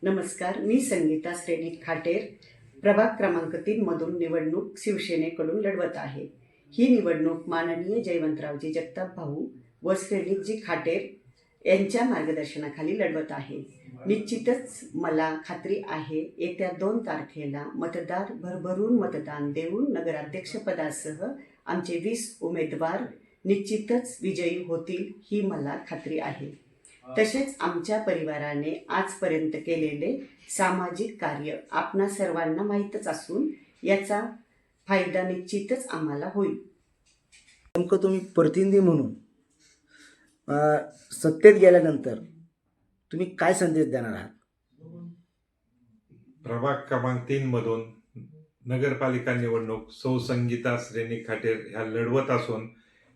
नमस्कार, मी संगीता श्रेणी खाटेर प्रभाग क्रमांक 3 मधून निवडणूक शिवसेनेकडून लढवत आहे। ही निवडणूक माननीय जयवंतरावजी जगताप भाऊ व श्रेणीजी खाटेर यांच्या मार्गदर्शनाखाली लढवत आहे। निश्चितच मला खात्री आहे येत्या 2 तारखेला मतदार भरभरून मतदान देऊन नगराध्यक्षपदासह आमचे 20 उमेदवार निश्चितच विजयी होतील ही मला खात्री आहे। तसेच आमच्या परिवाराने आजपर्यंत केलेले सामाजिक कार्य आपणा सर्वांना माहीतच असून याचा फायदा निश्चितच आम्हाला होईल। नेमकं तुम्ही प्रतिनिधी म्हणून सत्तेत गेल्यानंतर तुम्ही काय संदेश देणार आहात? प्रभाग क्रमांक 3 मधून नगरपालिका निवडणूक सौ संगीता श्रेणी खाटेर ह्या लढवत असून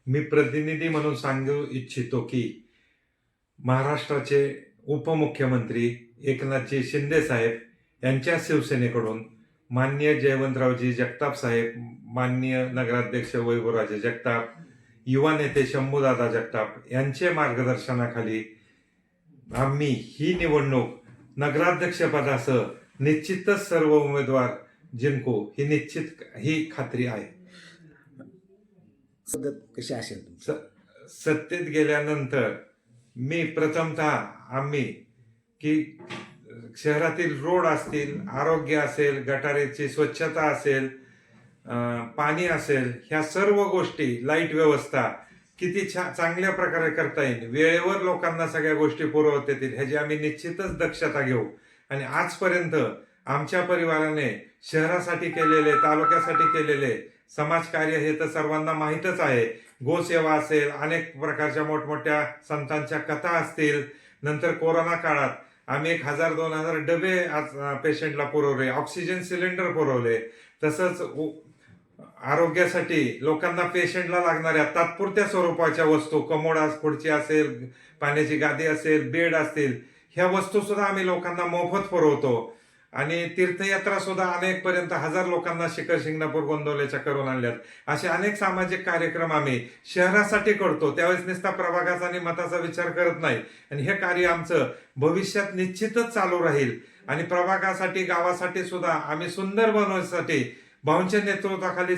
मी प्रतिनिधी म्हणून सांगू इच्छितो की महाराष्ट्राचे उपमुख्यमंत्री एकनाथजी शिंदे साहेब यांच्या शिवसेनेकडून माननीय जयवंतरावजी जगताप साहेब, माननीय नगराध्यक्ष वैभवराजे जगताप, युवा नेते शंभूदादा जगताप यांचे मार्गदर्शनाखाली आम्ही ही निवडणूक नगराध्यक्षपदासह निश्चितच सर्व उमेदवार जिंकू ही खात्री आहे। पद्धत कशी असेल? सत्तेत गेल्यानंतर मी प्रथमतः आम्ही की शहरातील रोड असतील, आरोग्य असेल, गटारीची स्वच्छता असेल, पाणी असेल, ह्या सर्व गोष्टी, लाईट व्यवस्था किती चांगल्या प्रकारे करता येईल, वेळेवर लोकांना सगळ्या गोष्टी पुरवता येतील ह्याची आम्ही निश्चितच दक्षता घेऊ। आणि आजपर्यंत आमच्या परिवाराने शहरासाठी केलेले, तालुक्यासाठी केलेले समाजकार्य हे तर सर्वांना माहीतच आहे। गोसेवा असेल, अनेक प्रकारच्या मोठमोठ्या संतांच्या कथा असतील, नंतर कोरोना काळात आम्ही 1000-2000 डबे पेशंटला पुरवले, ऑक्सिजन सिलेंडर पुरवले, तसंच आरोग्यासाठी लोकांना पेशंटला लागणाऱ्या तात्पुरत्या स्वरूपाच्या वस्तू, कमोड खुर्ची असेल, पाण्याची गादी असेल, बेड असतील, ह्या वस्तू सुद्धा आम्ही लोकांना मोफत पुरवतो। आणि तीर्थयात्रा सुद्धा अनेक पर्यंत 1000 लोकांना शिखर शिंगणापूर गोंदवलेच्या करून आणल्यात। असे अनेक सामाजिक कार्यक्रम आम्ही शहरासाठी करतो, त्यावेळेस नुसता प्रभागाचा आणि मताचा विचार करत नाही। आणि हे कार्य आमचं भविष्यात निश्चितच चालू राहील। आणि प्रभागासाठी, गावासाठी सुद्धा आम्ही सुंदर बनवण्यासाठी भाऊंच्या नेतृत्वाखाली